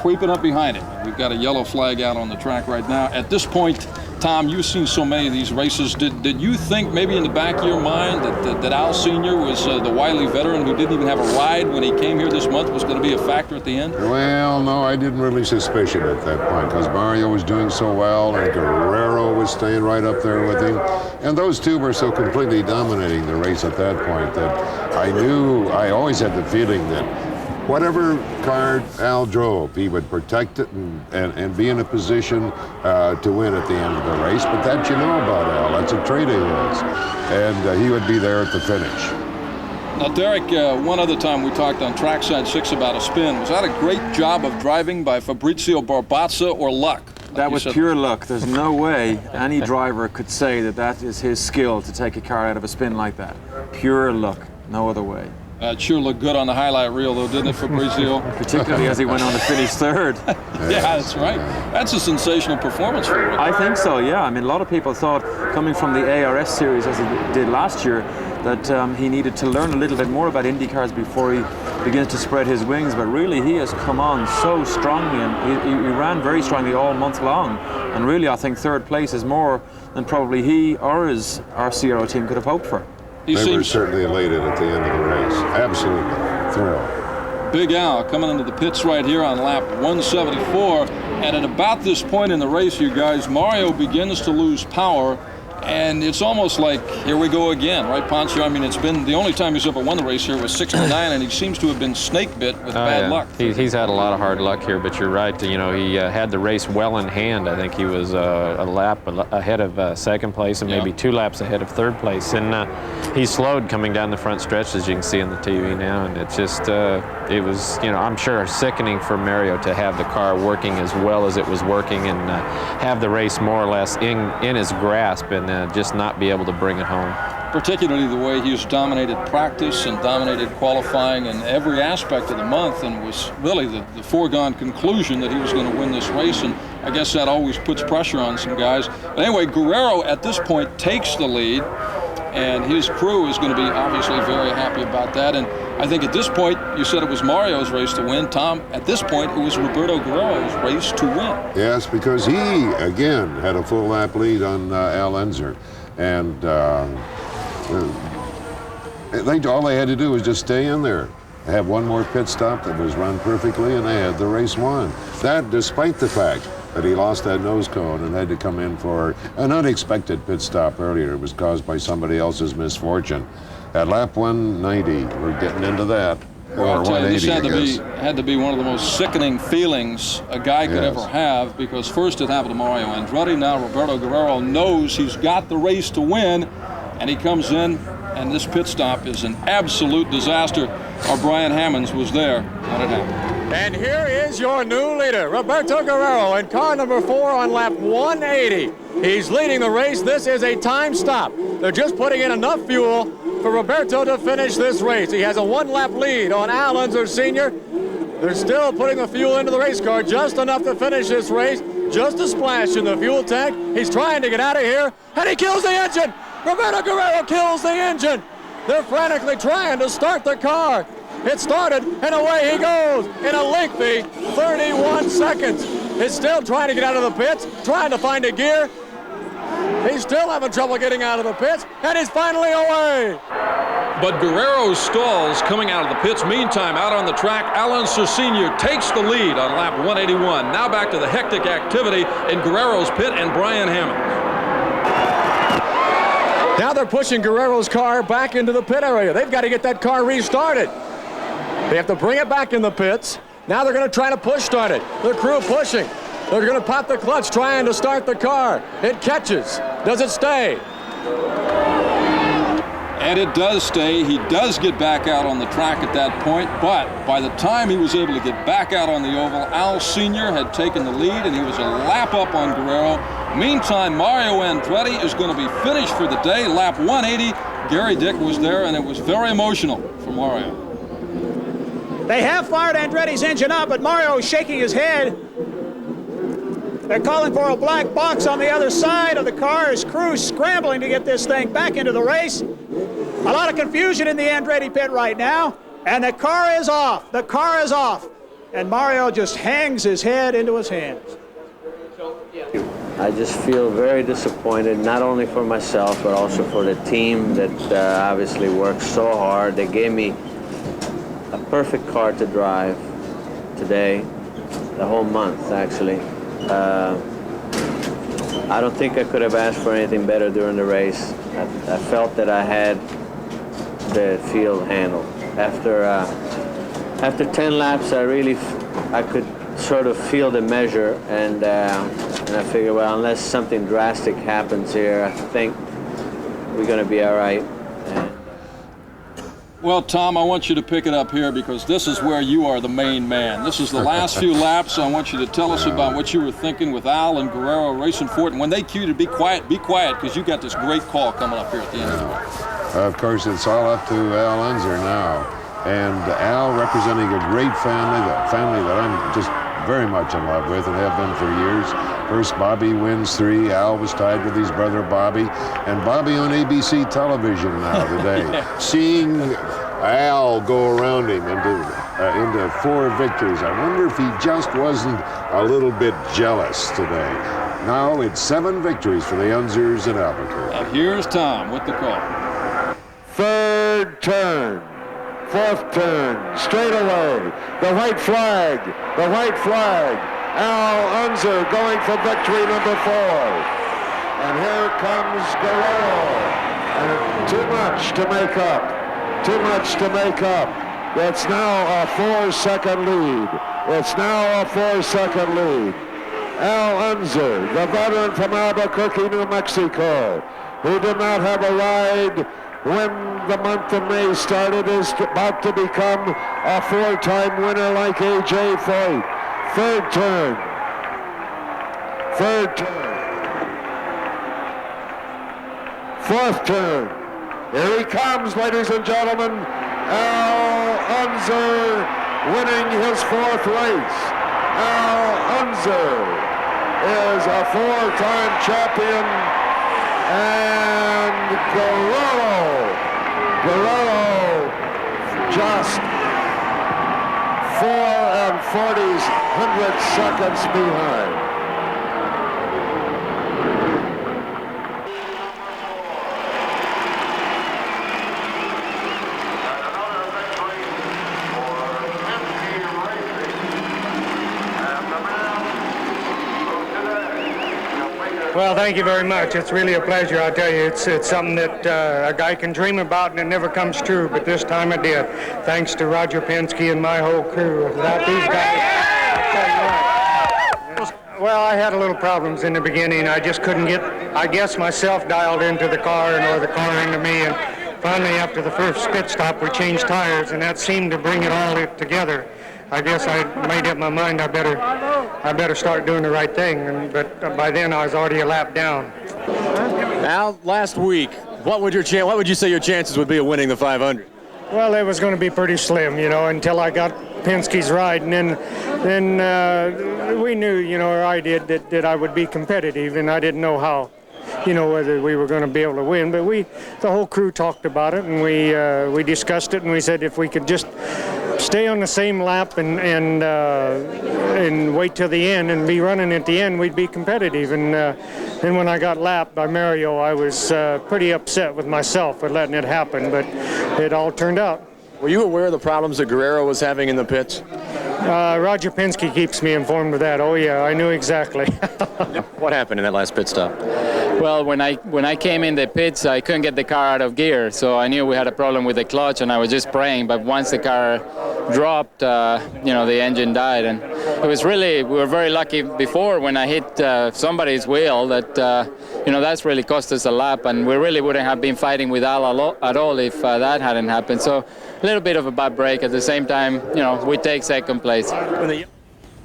Speaker 4: creeping up behind him. We've got a yellow flag out on the track right now. At this point, Tom, you've seen so many of these races. Did you think maybe in the back of your mind that Al Sr. was the wily veteran who didn't even have a ride when he came here this month was going to be a factor at the end?
Speaker 2: Well, no, I didn't really suspicion at that point because Mario was doing so well and Guerrero was staying right up there with him. And those two were so completely dominating the race at that point that I always had the feeling that whatever car Al drove, he would protect it and be in a position to win at the end of the race. But that you know about Al. That's a trait of his. And he would be there at the finish.
Speaker 4: Now, Derek, one other time we talked on Trackside 6 about a spin. Was that a great job of driving by Fabrizio Barbazza or luck?
Speaker 7: That was pure luck. There's no way any driver could say that is his skill to take a car out of a spin like that. Pure luck. No other way.
Speaker 4: It sure looked good on the highlight reel, though, didn't it, Fabrizio?
Speaker 7: Particularly as he went on to finish third.
Speaker 4: Yeah, that's right. That's a sensational performance for him.
Speaker 7: I think so, yeah. I mean, a lot of people thought, coming from the ARS series as he did last year, that he needed to learn a little bit more about Indy cars before he begins to spread his wings. But really, he has come on so strongly, and he ran very strongly all month long. And really, I think third place is more than probably he or his RCRO team could have hoped for.
Speaker 2: They were certainly elated at the end of the race. Absolutely thrilled.
Speaker 4: Big Al coming into the pits right here on lap 174. And at about this point in the race, you guys, Mario begins to lose power. And it's almost like, here we go again, right, Pancho? I mean, it's been the only time he's ever won the race here was 69, and he seems to have been snake bit with bad luck.
Speaker 6: He's had a lot of hard luck here, but you're right. You know, he had the race well in hand. I think he was a lap ahead of second place and maybe 2 laps ahead of third place. And he slowed coming down the front stretch, as you can see on the TV now. And it's just, it was, you know, I'm sure sickening for Mario to have the car working as well as it was working and have the race more or less in his grasp and just not be able to bring it home.
Speaker 4: Particularly the way he's dominated practice and dominated qualifying in every aspect of the month, and was really the foregone conclusion that he was going to win this race. And I guess that always puts pressure on some guys. But anyway, Guerrero at this point takes the lead, and his crew is going to be obviously very happy about that. And I think at this point, you said it was Mario's race to win. Tom, at this point, it was Roberto Guerrero's race to win.
Speaker 2: Yes, because he, again, had a full lap lead on Al Unser. And all they had to do was just stay in there. Have one more pit stop that was run perfectly, and they had the race won. That, despite the fact that he lost that nose cone and had to come in for an unexpected pit stop earlier. It was caused by somebody else's misfortune. At lap 190, we're getting into that. Or 180,
Speaker 4: this had to be one of the most sickening feelings a guy could ever have, because first it happened to Mario Andretti, now Roberto Guerrero knows he's got the race to win, and he comes in, and this pit stop is an absolute disaster. Our Brian Hammonds was there when it happened.
Speaker 19: And here is your new leader, Roberto Guerrero, in car number 4 on lap 180. He's leading the race. This is a time stop. They're just putting in enough fuel for Roberto to finish this race. He has a 1-lap lead on Al Unser Sr. They're still putting the fuel into the race car, just enough to finish this race. Just a splash in the fuel tank. He's trying to get out of here, and he kills the engine. Roberto Guerrero kills the engine. They're frantically trying to start the car. It started, and away he goes in a lengthy 31 seconds. He's still trying to get out of the pits, trying to find a gear. He's still having trouble getting out of the pits, and he's finally away.
Speaker 4: But Guerrero stalls coming out of the pits. Meantime, out on the track, Alan Sr. takes the lead on lap 181. Now back to the hectic activity in Guerrero's pit and Brian Hammond.
Speaker 19: Now they're pushing Guerrero's car back into the pit area. They've got to get that car restarted. They have to bring it back in the pits. Now they're going to try to push start it. The crew pushing. They're going to pop the clutch trying to start the car. It catches. Does it stay?
Speaker 4: And it does stay. He does get back out on the track at that point, but by the time he was able to get back out on the oval, Al Sr. had taken the lead, and he was a lap up on Guerrero. Meantime, Mario Andretti is going to be finished for the day. Lap 180, Gary Dick was there, and it was very emotional for Mario.
Speaker 12: They have fired Andretti's engine up, but Mario is shaking his head. They're calling for a black box on the other side of the car. His crew's scrambling to get this thing back into the race. A lot of confusion in the Andretti pit right now, and the car is off. The car is off. And Mario just hangs his head into his hands.
Speaker 1: I just feel very disappointed, not only for myself, but also for the team that obviously worked so hard. They gave me a perfect car to drive today, the whole month, actually. I don't think I could have asked for anything better during the race. I felt that I had the field handled. After 10 laps, I could sort of feel the measure, and I figured, well, unless something drastic happens here, I think we're going to be all right.
Speaker 4: Well, Tom, I want you to pick it up here because this is where you are the main man. This is the last few laps. I want you to tell us about what you were thinking with Al and Guerrero racing for it. And when they cued to be quiet, because you got this great call coming up here at the end of the race.
Speaker 2: Of course, it's all up to Al Unser now. And Al representing a great family, the family that I'm just very much in love with and have been for years. First, Bobby wins 3. Al was tied with his brother Bobby. And Bobby on ABC television now today. Seeing Al go around him into 4 victories. I wonder if he just wasn't a little bit jealous today. Now it's 7 victories for the Unzers in Albuquerque.
Speaker 4: And here's Tom with the call.
Speaker 2: 3rd turn. 4th turn, straight away, the white flag, Al Unser going for victory number 4. And here comes Guerrero, and too much to make up. It's now a 4-second lead. Al Unser, the veteran from Albuquerque, New Mexico, who did not have a ride when the month of May started, is about to become a 4-time winner like A.J. Foyt. 3rd turn. 4th turn. Here he comes, ladies and gentlemen. Al Unser winning his 4th race. Al Unser is a 4-time champion, and Guerrero just 4 40 seconds behind.
Speaker 22: Well, thank you very much. It's really a pleasure. I'll tell you, it's something that a guy can dream about and it never comes true, but this time it did. Thanks to Roger Penske and my whole crew. Without these guys, I'll tell you what. Well, I had a little problems in the beginning. I just couldn't get, I guess, myself dialed into the car or the car into me. And finally, after the first pit stop, we changed tires, and that seemed to bring it all together. I guess I made up my mind I better start doing the right thing, but by then I was already a lap down.
Speaker 19: Al, last week, what would you say your chances would be of winning the 500?
Speaker 22: Well, it was going to be pretty slim, until I got Penske's ride, and then we knew, or I did, that I would be competitive, and I didn't know how whether we were going to be able to win. But the whole crew talked about it, and we discussed it, and we said if we could just stay on the same lap and wait till the end and be running at the end, we'd be competitive. And then when I got lapped by Mario, I was pretty upset with myself for letting it happen, but it all turned out.
Speaker 19: Were you aware of the problems that Guerrero was having in the pits?
Speaker 22: Roger Penske keeps me informed of that. Oh yeah, I knew exactly.
Speaker 19: What happened in that last pit stop?
Speaker 15: Well, when I came in the pits, I couldn't get the car out of gear, so I knew we had a problem with the clutch, and I was just praying. But once the car dropped, the engine died, and it was really, we were very lucky before when I hit somebody's wheel that that's really cost us a lap, and we really wouldn't have been fighting with Al at all if that hadn't happened. So a little bit of a bad break. At the same time, we take second place.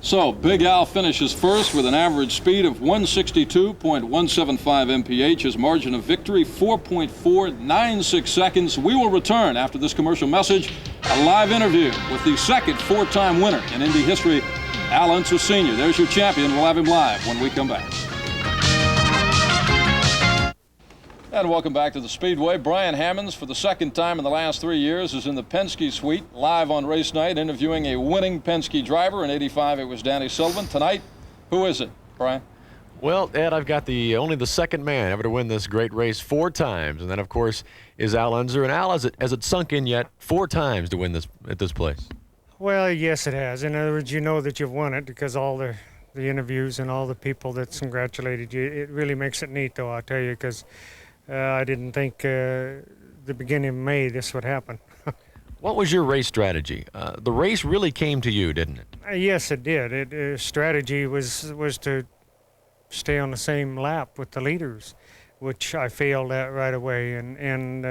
Speaker 4: So Big Al finishes first with an average speed of 162.175 mph. His margin of victory 4.496 seconds. We will return after this commercial message, a live interview with the second four-time winner in Indy history, Al Unser Sr. There's your champion. We'll have him live when we come back. And welcome back to the Speedway. Brian Hammonds, for the second time in the last 3 years, is in the Penske suite, live on race night, interviewing a winning Penske driver. In '85, it was Danny Sullivan. Tonight, who is it, Brian?
Speaker 3: Well, Ed, I've got only the second man ever to win this great race 4 times, and that, of course, is Al Unser. And Al, has it sunk in yet 4 times to win this at this place?
Speaker 22: Well, yes, it has. In other words, you know that you've won it because all the interviews and all the people that congratulated you. It really makes it neat, though, I'll tell you, because I didn't think the beginning of May this would happen.
Speaker 3: What was your race strategy? The race really came to you, didn't it?
Speaker 22: Yes, it did. Strategy was to stay on the same lap with the leaders, which I failed at right away. And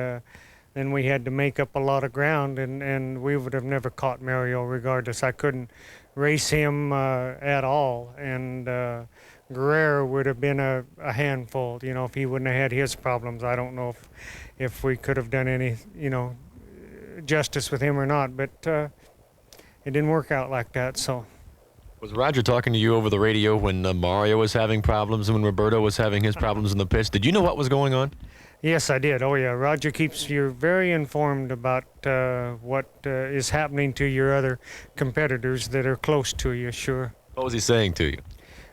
Speaker 22: then we had to make up a lot of ground, and we would have never caught Mario regardless. I couldn't race him at all. And Guerrero would have been a handful, if he wouldn't have had his problems. I don't know if we could have done any, justice with him or not, but it didn't work out like that, so.
Speaker 3: Was Roger talking to you over the radio when Mario was having problems and when Roberto was having his problems in the pits? Did you know what was going on?
Speaker 22: Yes, I did. Oh, yeah. Roger keeps you very informed about what is happening to your other competitors that are close to you, sure.
Speaker 3: What was he saying to you?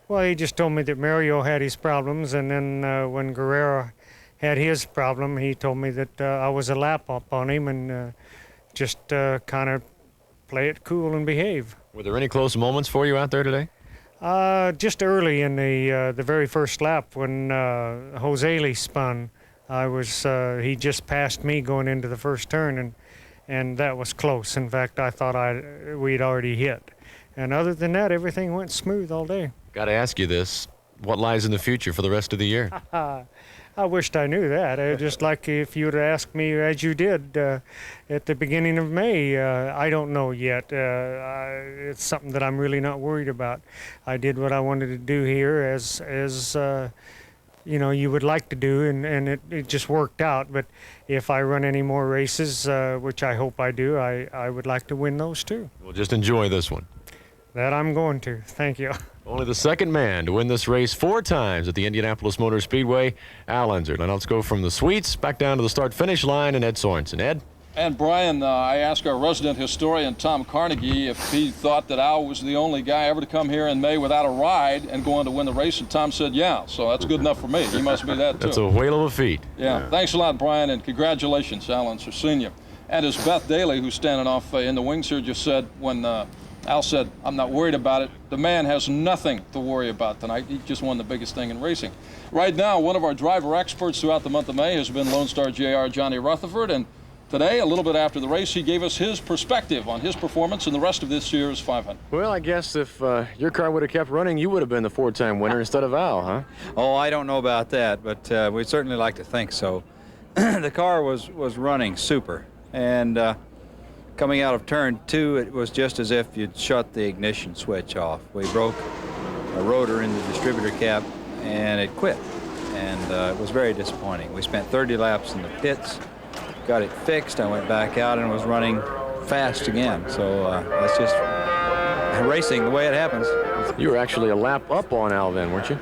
Speaker 22: Well, he just told me that Mario had his problems, and then when Guerrero had his problem, he told me that I was a lap up on him and just kind of play it cool and behave.
Speaker 3: Were there any close moments for you out there today?
Speaker 22: Just early in the very first lap when Jose Lee spun, he just passed me going into the first turn, and that was close. In fact, I thought we'd already hit. And other than that, everything went smooth all day.
Speaker 3: Got to ask you this. What lies in the future for the rest of the year?
Speaker 22: I wished I knew that. Just like if you would have asked me, as you did at the beginning of May, I don't know yet. It's something that I'm really not worried about. I did what I wanted to do here as you would like to do, and it just worked out. But if I run any more races, which I hope I do, I would like to win those too.
Speaker 3: Well, just enjoy this one.
Speaker 22: That I'm going to. Thank you.
Speaker 3: Only the second man to win this race 4 times at the Indianapolis Motor Speedway, Al Unser. Now let's go from the suites back down to the start-finish line and Ed Sorensen. Ed?
Speaker 4: And Brian, I asked our resident historian, Tom Carnegie, if he thought that Al was the only guy ever to come here in May without a ride and go on to win the race, and Tom said, yeah, so that's good enough for me. He must be that, too.
Speaker 3: That's a whale of a feat.
Speaker 4: Yeah. Thanks a lot, Brian, and congratulations, Al Unser Sr. And as Beth Daly, who's standing off in the wings here, just said when Al said, I'm not worried about it, the man has nothing to worry about tonight. He just won the biggest thing in racing. Right now, one of our driver experts throughout the month of May has been Lone Star JR Johnny Rutherford, and today, a little bit after the race, he gave us his perspective on his performance in the rest of this year's 500.
Speaker 19: Well, I guess if your car would have kept running, you would have been the 4-time winner instead of Al, huh?
Speaker 5: Oh, I don't know about that, but we'd certainly like to think so. The car was running super, and coming out of turn 2, it was just as if you'd shut the ignition switch off. We broke a rotor in the distributor cap, and it quit, and it was very disappointing. We spent 30 laps in the pits, got it fixed. I went back out and was running fast again. So that's just racing the way it happens.
Speaker 19: You were actually a lap up on Al then, weren't you?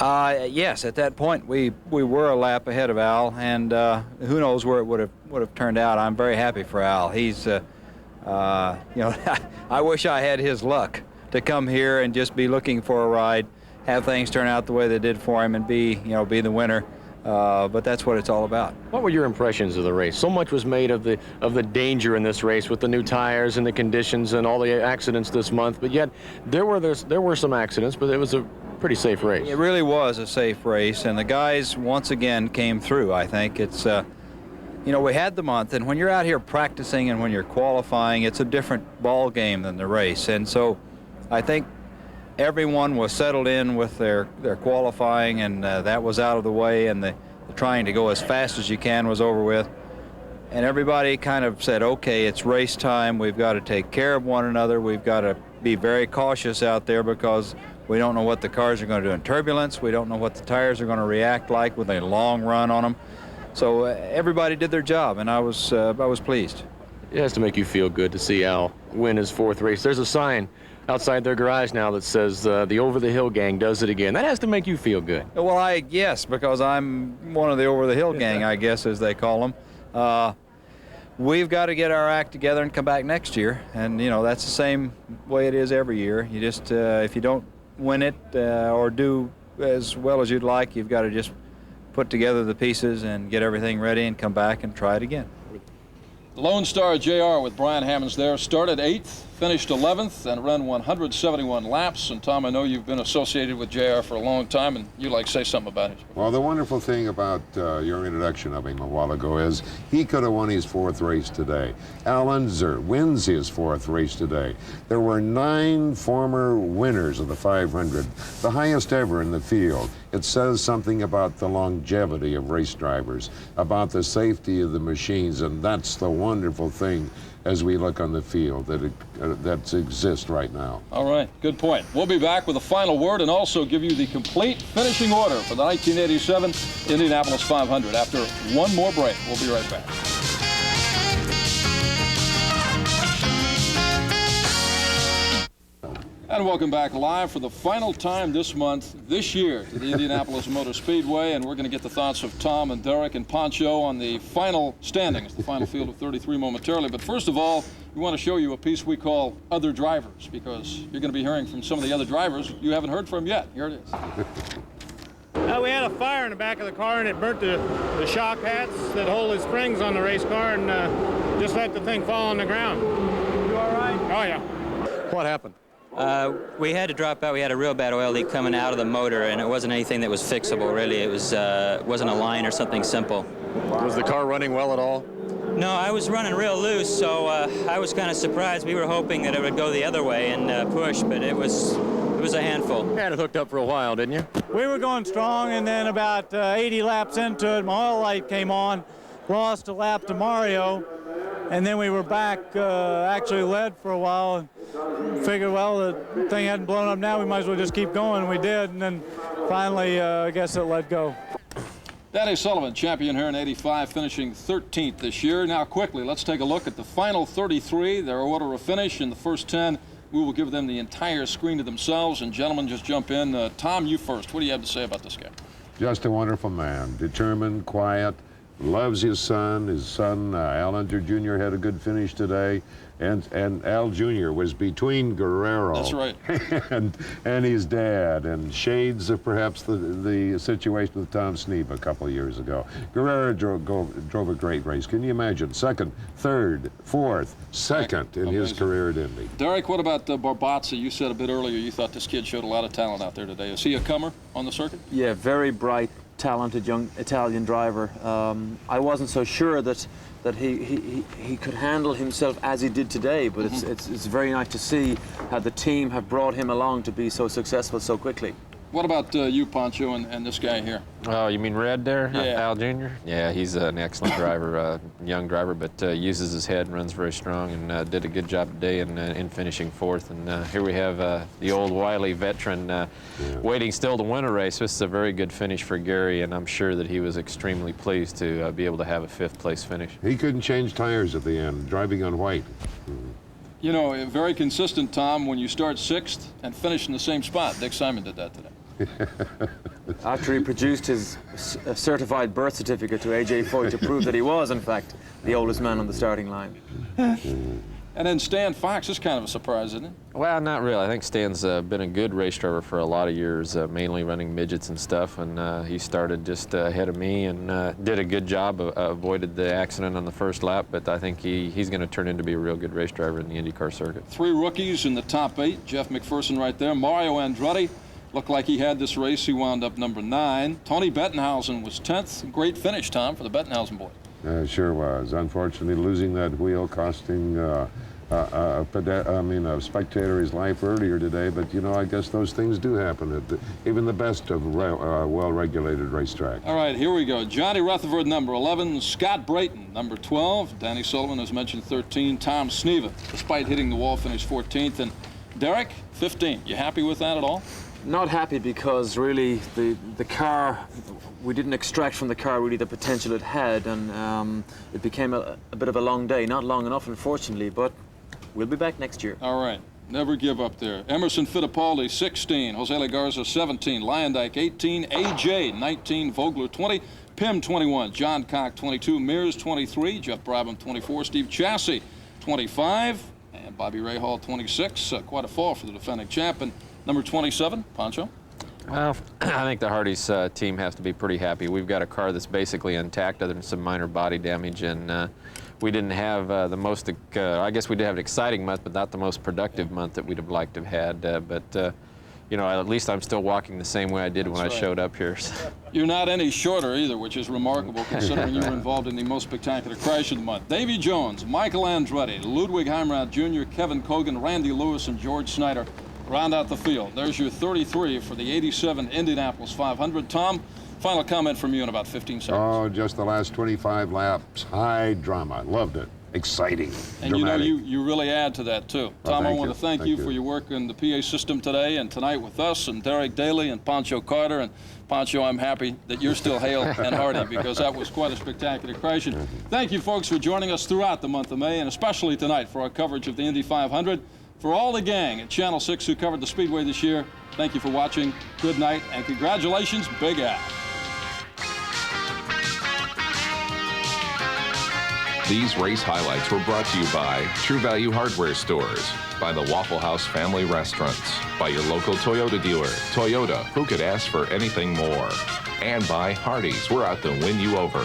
Speaker 5: Yes, at that point we were a lap ahead of Al, and who knows where it would have turned out. I'm very happy for Al. He's, you know, I wish I had his luck to come here and just be looking for a ride, have things turn out the way they did for him, and be the winner. But that's what it's all about.
Speaker 19: What were your impressions of the race? So much was made of the danger in this race with the new tires and the conditions and all the accidents this month, but yet there were some accidents, but it was a pretty safe race.
Speaker 5: It really was a safe race, and the guys once again came through. I think it's, you know, we had the month, and when you're out here practicing and when you're qualifying, it's a different ball game than the race. And so I think everyone was settled in with their qualifying, and that was out of the way, and the trying to go as fast as you can was over with. And everybody kind of said, okay, it's race time. We've got to take care of one another. We've got to be very cautious out there because we don't know what the cars are going to do in turbulence. We don't know what the tires are going to react like with a long run on them. So everybody did their job, and I was pleased.
Speaker 19: It has to make you feel good to see Al win his 4th race. There's a sign outside their garage now that says the Over the Hill gang does it again. That has to make you feel good.
Speaker 5: Well, yes, because I'm one of the Over the Hill gang, I guess, as they call them. We've got to get our act together and come back next year, and you know that's the same way it is every year. You just if you don't win it or do as well as you'd like, you've got to just put together the pieces and get everything ready and come back and try it again.
Speaker 4: Lone Star JR with Brian Hammonds there started 8th, finished 11th, and ran 171 laps. And Tom, I know you've been associated with JR for a long time, and you'd like to say something about it.
Speaker 2: Well, the wonderful thing about your introduction of him a while ago is he could have won his 4th race today. Al Unser wins his 4th race today. There were 9 former winners of the 500, the highest ever in the field. It says something about the longevity of race drivers, about the safety of the machines, and that's the wonderful thing as we look on the field that exists right now.
Speaker 4: All right, good point. We'll be back with a final word and also give you the complete finishing order for the 1987 Indianapolis 500 after one more break. We'll be right back. And welcome back live for the final time this month, this year, to the Indianapolis Motor Speedway. And we're going to get the thoughts of Tom and Derek and Pancho on the final standings, the final field of 33 momentarily. But first of all, we want to show you a piece we call Other Drivers, because you're going to be hearing from some of the other drivers you haven't heard from yet. Here it is.
Speaker 9: We had a fire in the back of the car, and it burnt the shock hats that hold the springs on the race car, and just let the thing fall on the ground. You all right? Oh, yeah.
Speaker 19: What happened?
Speaker 13: We had to drop out. We had a real bad oil leak coming out of the motor, and it wasn't anything that was fixable, really. It wasn't a line or something simple.
Speaker 19: Was the car running well at all?
Speaker 13: No, I was running real loose, so I was kind of surprised. We were hoping that it would go the other way and push, but it was a handful.
Speaker 19: You had it hooked up for a while, didn't you?
Speaker 9: We were going strong, and then about 80 laps into it, my oil light came on, lost a lap to Mario, and then we were back, actually led for a while, and figured, well, the thing hadn't blown up now, we might as well just keep going, and we did, and then finally, I guess it let go.
Speaker 4: Danny Sullivan, champion here in '85, finishing 13th this year. Now, quickly, let's take a look at the final 33, their order of finish. In the first 10, we will give them the entire screen to themselves, and gentlemen, just jump in. Tom, you first. What do you have to say about this guy?
Speaker 2: Just a wonderful man, determined, quiet, loves his son. His son, Al Unser Jr., had a good finish today. And Al Jr. was between Guerrero
Speaker 4: That's right.
Speaker 2: and his dad, and shades of perhaps the situation with Tom Sneeb a couple of years ago. Guerrero drove a great race. Can you imagine? Second, third, fourth, second in his career at Indy.
Speaker 4: Derek, what about Barbazza? You said a bit earlier you thought this kid showed a lot of talent out there today. Is he a comer on the circuit?
Speaker 7: Yeah, very bright, talented young Italian driver. I wasn't so sure that he could handle himself as he did today, but it's very nice to see how the team have brought him along to be so successful so quickly.
Speaker 4: What about you, Pancho, and this guy here?
Speaker 6: Oh, you mean Red there?
Speaker 4: Yeah.
Speaker 6: Al Jr.? Yeah, he's an excellent driver, young driver, but uses his head and runs very strong, and did a good job today in finishing fourth. And here we have the old wily veteran waiting still to win a race. This is a very good finish for Gary, and I'm sure that he was extremely pleased to be able to have a fifth-place finish.
Speaker 2: He couldn't change tires at the end, driving on white.
Speaker 4: You know, very consistent, Tom, when you start sixth and finish in the same spot. Dick Simon did that today.
Speaker 7: After he produced his certified birth certificate to A.J. Foyt to prove that he was, in fact, the oldest man on the starting line.
Speaker 4: And then Stan Fox is kind of a surprise, isn't it?
Speaker 6: Well, not really. I think Stan's been a good race driver for a lot of years, mainly running midgets and stuff, and he started just ahead of me and did a good job, avoided the accident on the first lap, but I think he's going to turn into be a real good race driver in the IndyCar circuit.
Speaker 4: 3 rookies in the top 8. Jeff McPherson right there. Mario Andretti looked like he had this race. He wound up number 9. Tony Bettenhausen was 10th. Great finish, Tom, for the Bettenhausen boy.
Speaker 2: Sure was. Unfortunately, losing that wheel costing a spectator his life earlier today, but you know, I guess those things do happen at even the best of well-regulated racetracks.
Speaker 4: All right, here we go. Johnny Rutherford, number 11. Scott Brayton, number 12. Danny Sullivan, as mentioned, 13. Tom Sneva, despite hitting the wall, finished 14th. And Derek, 15. You happy with that at all?
Speaker 7: Not happy because really the car, we didn't extract from the car really the potential it had, and it became a bit of a long day. Not long enough, unfortunately, but we'll be back next year.
Speaker 4: All right. Never give up there. Emerson Fittipaldi, 16. Jose Legarza, 17. Lyondike, 18. AJ, 19. Vogler, 20. Pim, 21. John Cock, 22. Mears, 23. Jeff Brabham, 24. Steve Chassie, 25. And Bobby Rahal, 26. Quite a fall for the defending champ. And number 27, Pancho.
Speaker 6: Well, I think the Hardee's team has to be pretty happy. We've got a car that's basically intact other than some minor body damage, and we didn't have the most, I guess we did have an exciting month, but not the most productive month that we'd have liked to have had. But you know, at least I'm still walking the same way I did when I showed up here.
Speaker 4: You're not any shorter either, which is remarkable considering you were involved in the most spectacular crash of the month. Davy Jones, Michael Andretti, Ludwig Heimrat Jr., Kevin Cogan, Randy Lewis, and George Snyder round out the field. There's your 33 for the 87 Indianapolis 500. Tom, final comment from you in about 15 seconds.
Speaker 2: Oh, just the last 25 laps. High drama. Loved it. Exciting.
Speaker 4: And
Speaker 2: dramatic.
Speaker 4: you know, you really add to that, too. Tom, I want to thank you for your work in the PA system today and tonight with us, and Derek Daly and Pancho Carter. And Pancho, I'm happy that you're still hale and hearty because that was quite a spectacular crash. And thank you, folks, for joining us throughout the month of May, and especially tonight for our coverage of the Indy 500. For all the gang at Channel 6 who covered the Speedway this year, thank you for watching. Good night, and congratulations, Big Al.
Speaker 10: These race highlights were brought to you by True Value Hardware Stores, by the Waffle House Family Restaurants, by your local Toyota dealer, Toyota, who could ask for anything more, and by Hardee's, we're out to win you over.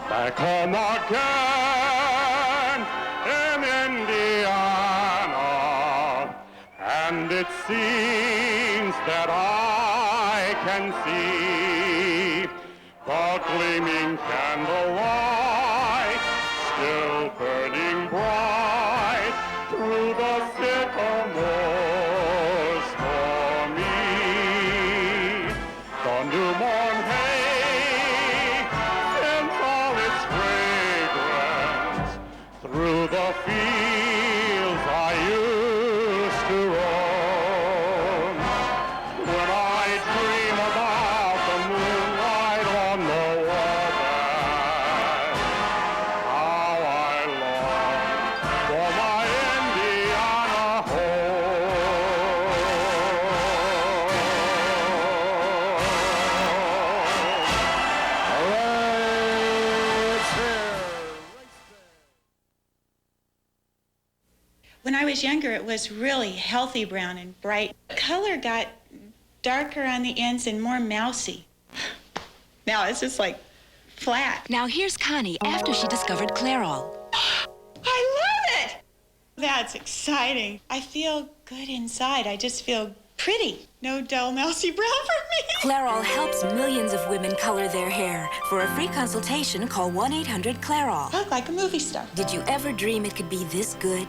Speaker 2: Back home again in Indiana, and it seems that I can see the gleaming candlelight still burning bright through the sycamores for me. The newborn hay sends all its fragrance through the fields I used to roam. When I dream about the moonlight on the water, how I long for my Indiana
Speaker 11: When I was younger, it was really healthy brown and bright. Color got darker on the ends and more mousy. Now it's just like flat.
Speaker 23: Now here's Connie after she discovered Clairol.
Speaker 11: I love it! That's exciting. I feel good inside. I just feel pretty. No dull, mousy brown for me.
Speaker 23: Clairol helps millions of women color their hair. For a free consultation, call 1-800-CLAIROL.
Speaker 11: I look like a movie star.
Speaker 23: Did you ever dream it could be this good?